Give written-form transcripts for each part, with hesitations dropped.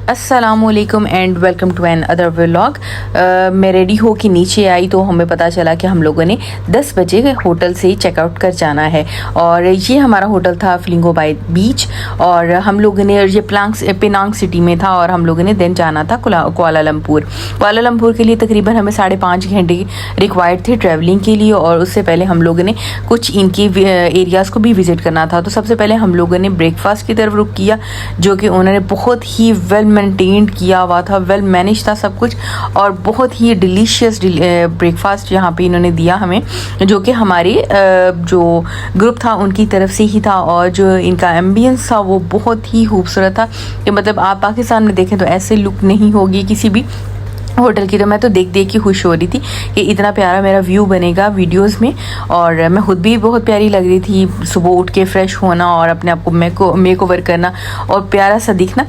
अस्सलामुअलैकुम and welcome to an other vlog. मैं ready हो के नीचे आई तो हमें पता चला कि हम लोगों ने 10 बजे होटल से चेकआउट कर जाना है और ये हमारा होटल था फ्लिंगो बाय बीच और हम लोगों ने ये पेनांग सिटी में था और हम लोगों ने देन जाना था कुआलालंपुर के लिए तकरीबन हमें 5.5 घंटे रिक्वायर्ड थे ट्रैवलिंग के लिए और उससे पहले हम लोगों ने कुछ इनकी एरियाज़ को भी विज़िट करना था। तो सबसे पहले हम लोगों ने ब्रेकफास्ट की तरफ रुख किया जो कि उन्होंने बहुत ही वेल मेंटेन्ड किया हुआ था, वेल मैनेज था सब कुछ और बहुत ही डिलीशियस ब्रेकफास्ट यहाँ पे इन्होंने दिया हमें, जो कि हमारे जो ग्रुप था उनकी तरफ से ही था। और जो इनका एम्बियंस था वो बहुत ही खूबसूरत था कि मतलब आप पाकिस्तान में देखें तो ऐसे लुक नहीं होगी किसी भी होटल की। तो मैं तो देख के खुश हो रही थी कि इतना प्यारा मेरा व्यू बनेगा वीडियोस में और मैं खुद भी बहुत प्यारी लग रही थी। सुबह उठ के फ्रेश होना और अपने आप को मेक ओवर करना और प्यारा सा दिखना।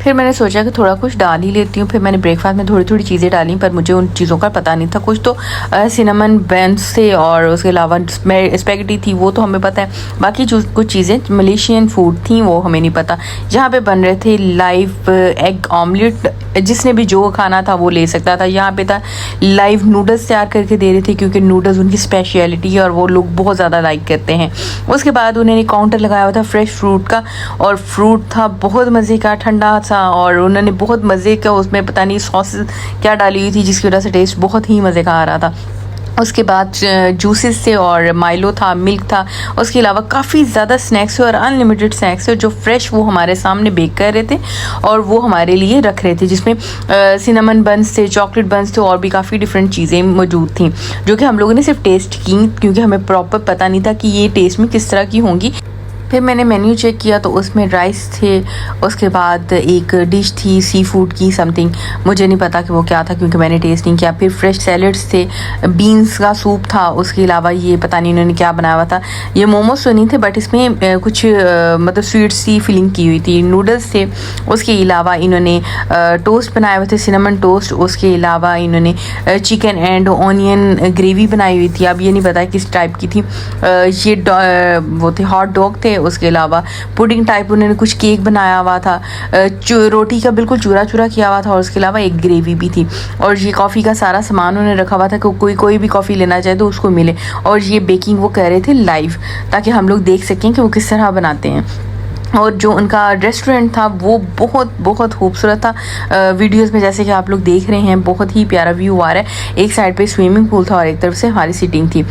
फिर मैंने सोचा कि थोड़ा कुछ डाल ही लेती हूँ। फिर मैंने ब्रेकफास्ट में थोड़ी चीज़ें डाली पर मुझे उन चीज़ों का पता नहीं था। कुछ तो सिनेमन बेंस थे और उसके अलावा स्पैगेटी थी, वो तो हमें पता है। बाकी जो कुछ चीज़ें मलेशियन फूड थी वो हमें नहीं पता। जहाँ पे बन रहे थे लाइव एग ऑमलेट, जिसने भी जो खाना था वो ले सकता था। यहाँ पे था लाइव नूडल्स तैयार करके दे रहे थे क्योंकि नूडल्स उनकी स्पेशलिटी है और वो लोग बहुत ज़्यादा लाइक करते हैं। उसके बाद उन्होंने काउंटर लगाया हुआ था फ्रेश फ्रूट का और फ्रूट था बहुत मज़े का, ठंडा था और उन्होंने बहुत मज़े का उसमें पता नहीं सॉस क्या डाली हुई थी जिसकी वजह से टेस्ट बहुत ही मज़े का आ रहा था। उसके बाद जूसेस थे और माइलो था, मिल्क था। उसके अलावा काफ़ी ज़्यादा स्नैक्स थे और अनलिमिटेड स्नैक्स थे जो फ्रेश वो हमारे सामने बेक कर रहे थे और वो हमारे लिए रख रहे थे, जिसमें सिनेमन बन्स थे, चॉकलेट बन्स थे और भी काफ़ी डिफरेंट चीज़ें मौजूद थी जो कि हम लोगों ने सिर्फ टेस्ट की क्योंकि हमें प्रॉपर पता नहीं था कि ये टेस्ट में किस तरह की होंगी। फिर मैंने मेन्यू चेक किया तो उसमें राइस थे, उसके बाद एक डिश थी सी फूड की समथिंग, मुझे नहीं पता कि वो क्या था क्योंकि मैंने टेस्ट नहीं किया। फिर फ्रेश सैलड्स थे, बीन्स का सूप था, उसके अलावा ये पता नहीं इन्होंने क्या बनाया हुआ था। ये मोमोज तो नहीं थे बट इसमें कुछ मतलब स्वीट सी फिलिंग की हुई थी। नूडल्स थे, उसके अलावा इन्होंने टोस्ट बनाए हुए थे, सिनेमन टोस्ट। उसके अलावा इन्होंने चिकन एंड ऑनियन ग्रेवी बनाई हुई थी, अब ये नहीं पता किस टाइप की थी। ये वो थे हॉट डॉग थे। उसके अलावा पुडिंग टाइप उन्होंने कुछ केक बनाया हुआ था, रोटी का बिल्कुल चूरा किया हुआ था और उसके अलावा एक ग्रेवी भी थी। और ये कॉफ़ी का सारा सामान उन्होंने रखा हुआ था कि कोई भी कॉफ़ी लेना चाहे तो उसको मिले। और ये बेकिंग वो कर रहे थे लाइव ताकि हम लोग देख सकें कि वो किस तरह बनाते हैं। और जो उनका रेस्टोरेंट था वो बहुत खूबसूरत था। वीडियोस में जैसे कि आप लोग देख रहे हैं बहुत ही प्यारा व्यू आ रहा है। एक साइड पे स्विमिंग पूल था और एक तरफ से हमारी सीटिंग थी।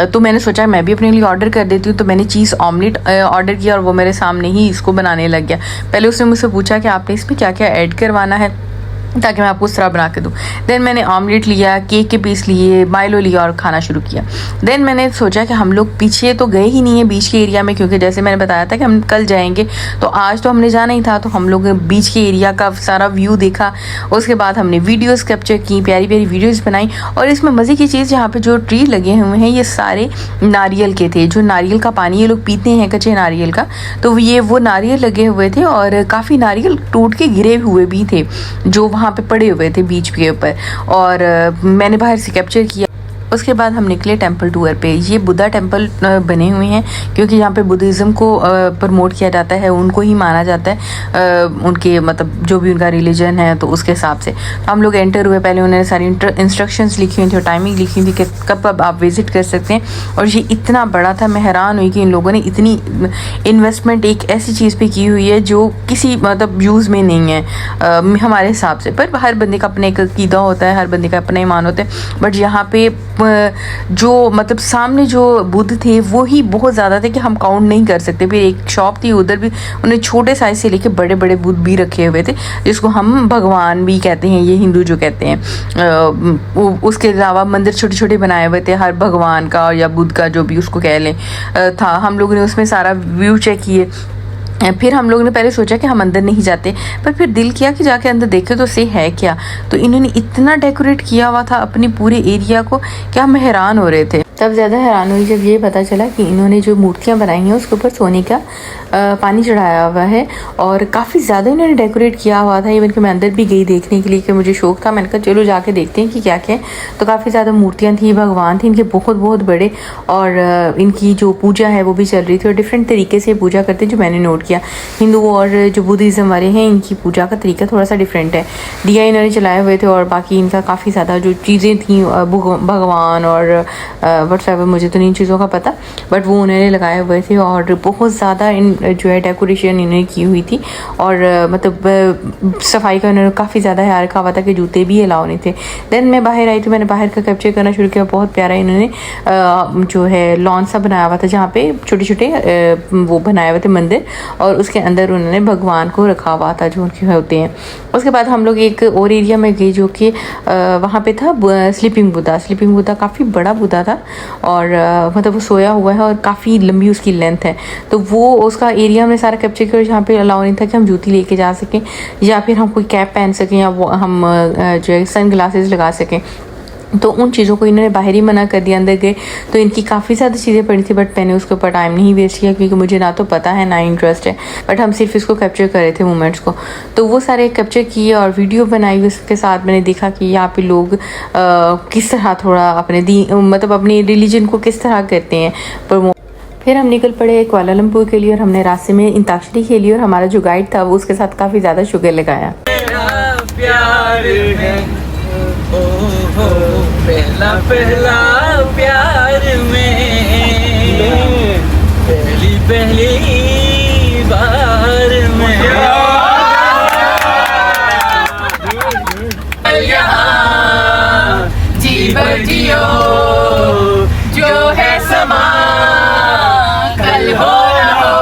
तो मैंने सोचा मैं भी अपने लिए ऑर्डर कर देती हूँ, तो मैंने चीज़ ऑमलेट ऑर्डर किया और वो मेरे सामने ही इसको बनाने लग गया। पहले उसने मुझसे पूछा कि आपने इसमें क्या क्या ऐड करवाना है ताकि मैं आपको उस तरह बना के दूँ। देन मैंने ऑमलेट लिया, केक के पीस लिए, माइलो लिया और खाना शुरू किया। देन मैंने सोचा कि हम लोग पीछे तो गए ही नहीं है बीच के एरिया में क्योंकि जैसे मैंने बताया था कि हम कल जाएंगे तो आज तो हमने जाना ही था। तो हम लोग बीच के एरिया का सारा व्यू देखा, उसके बाद हमने वीडियोज़ कैप्चर की, प्यारी वीडियोज़ बनाई। और इसमें मज़े की चीज़ यहाँ पर जो ट्री लगे हुए हैं ये सारे नारियल के थे। जो नारियल का पानी ये लोग पीते हैं कच्चे नारियल का, तो ये वो नारियल लगे हुए थे और काफ़ी नारियल टूट के गिरे हुए भी थे जो वहाँ पे पड़े हुए थे बीच के ऊपर और मैंने बाहर से कैप्चर किया। उसके बाद हम निकले टेंपल टूर पे। ये बुद्धा टेंपल बने हुए हैं क्योंकि यहाँ पे बुद्धिज़्म को प्रमोट किया जाता है, उनको ही माना जाता है, उनके मतलब जो भी उनका रिलीजन है तो उसके हिसाब से। तो हम लोग एंटर हुए, पहले उन्होंने सारी इंस्ट्रक्शंस लिखी हुई थी और टाइमिंग लिखी हुई थी कि कब आप विज़िट कर सकते हैं। और ये इतना बड़ा था, मैं हैरान हुई कि इन लोगों ने इतनी इन्वेस्टमेंट एक ऐसी चीज़ पर की हुई है जो किसी मतलब यूज़ में नहीं है हमारे हिसाब से। पर हर बंदे का अपने एक अक़ीदा होता है, हर बंदे का अपना ईमान होता है। बट यहाँ पे जो मतलब सामने जो बुद्ध थे वो ही बहुत ज़्यादा थे कि हम काउंट नहीं कर सकते। फिर एक शॉप थी उधर भी उन्हें छोटे साइज से लेके बड़े बुद्ध भी रखे हुए थे जिसको हम भगवान भी कहते हैं, ये हिंदू जो कहते हैं। उसके अलावा मंदिर छोटे बनाए हुए थे हर भगवान का या बुद्ध का जो भी उसको कह लें था। हम लोगों ने उसमें सारा व्यू चेक किए। फिर हम लोगों ने पहले सोचा कि हम अंदर नहीं जाते, पर फिर दिल किया कि जाके अंदर देखे तो से है क्या। तो इन्होंने इतना डेकोरेट किया हुआ था अपने पूरे एरिया को कि हम हैरान हो रहे थे। तब ज़्यादा हैरान हुई जब ये पता चला कि इन्होंने जो मूर्तियाँ बनाई हैं उसके ऊपर सोने का पानी चढ़ाया हुआ है और काफ़ी ज़्यादा इन्होंने डेकोरेट किया हुआ था। इवन कि मैं अंदर भी गई देखने के लिए कि मुझे शौक था, मैंने कहा चलो जाके देखते हैं कि क्या क्या है। तो काफ़ी ज़्यादा मूर्तियाँ थी, भगवान थे इनके बहुत बहुत बड़े, और इनकी जो पूजा है वो भी चल रही थी और डिफरेंट तरीके से पूजा करते हैं जो मैंने नोट किया। हिंदू और जो बुद्धिज़्म वाले हैं इनकी पूजा का तरीका थोड़ा सा डिफरेंट है। दिया इन्होंने चलाए हुए थे और बाकी इनका काफ़ी ज़्यादा जो चीज़ें थी भगवान और व्हाट्सएवर, मुझे तो नहीं चीज़ों का पता, बट वो उन्होंने लगाए हुए थे और बहुत ज़्यादा इन जो है डेकोरेशन इन्होंने की हुई थी। और मतलब सफाई का उन्होंने काफ़ी ज़्यादा ख्याल रखा हुआ था कि जूते भी अलाउ नहीं थे। देन मैं बाहर आई तो मैंने बाहर का कैप्चर करना शुरू किया। बहुत प्यारा इन्होंने जो है लॉन सा बनाया हुआ था जहाँ पे छोटे छोटे वो बनाए हुए थे मंदिर, और उसके अंदर उन्होंने भगवान को रखा हुआ था जो उनके होते हैं। उसके बाद हम लोग एक और एरिया में गए जो कि वहाँ पे था स्लीपिंग बुद्धा काफ़ी बड़ा बुद्धा था और मतलब वो सोया हुआ है और काफ़ी लंबी उसकी लेंथ है। तो वो उसका एरिया हमने सारा कैप्चर किया। जहाँ पे अलाउ नहीं था कि हम जूती लेके जा सकें या फिर हम कोई कैप पहन सकें या वो हम जो है सन ग्लासेस लगा सकें, तो उन चीज़ों को इन्होंने बाहर ही मना कर दिया। अंदर गए तो इनकी काफ़ी ज़्यादा चीज़ें पड़ी थी, बट मैंने उसके ऊपर टाइम नहीं वेस्ट किया क्योंकि मुझे ना तो पता है ना इंटरेस्ट है, बट हम सिर्फ इसको कैप्चर कर रहे थे मोमेंट्स को। तो वो सारे कैप्चर किए और वीडियो बनाई। उसके साथ मैंने देखा कि यहाँ पे लोग किस तरह थोड़ा अपने मतलब अपनी रिलीजन को किस तरह करते हैं प्रमोट। फिर हम निकल पड़े कुआलालंपुर के लिए और हमने रास्ते में अंताक्षरी खेली और हमारा जो गाइड था वो उसके साथ काफ़ी ज़्यादा शुगर लगाया। पहला पहला प्यार में पहली पहली बार में यहाँ जीवन जियो जो है समा कल हो ना हो।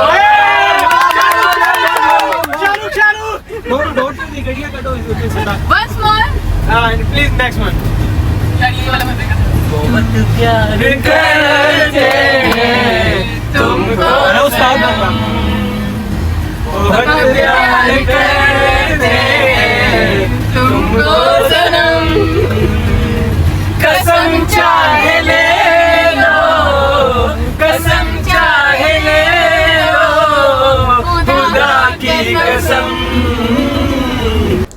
Once more. And please next one. बहुत प्यार करते हैं तुमको सनम, बहुत प्यार करते हैं तुमको सनम, कसम चाहे ले लो, कसम चाहे ले लो, खुदा की कसम।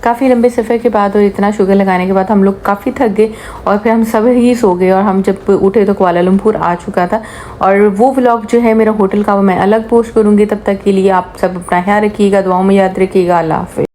काफ़ी लंबे सफ़र के बाद और इतना शुगर लगाने के बाद हम लोग काफ़ी थक गए और फिर हम सब ही सो गए। और हम जब उठे तो कुआलालंपुर आ चुका था। और वो व्लॉग जो है मेरा होटल का वो मैं अलग पोस्ट करूँगी। तब तक के लिए आप सब अपना ख्याल रखिएगा, दुआओं में याद रखिएगा। अल्लाह हाफ़िज़।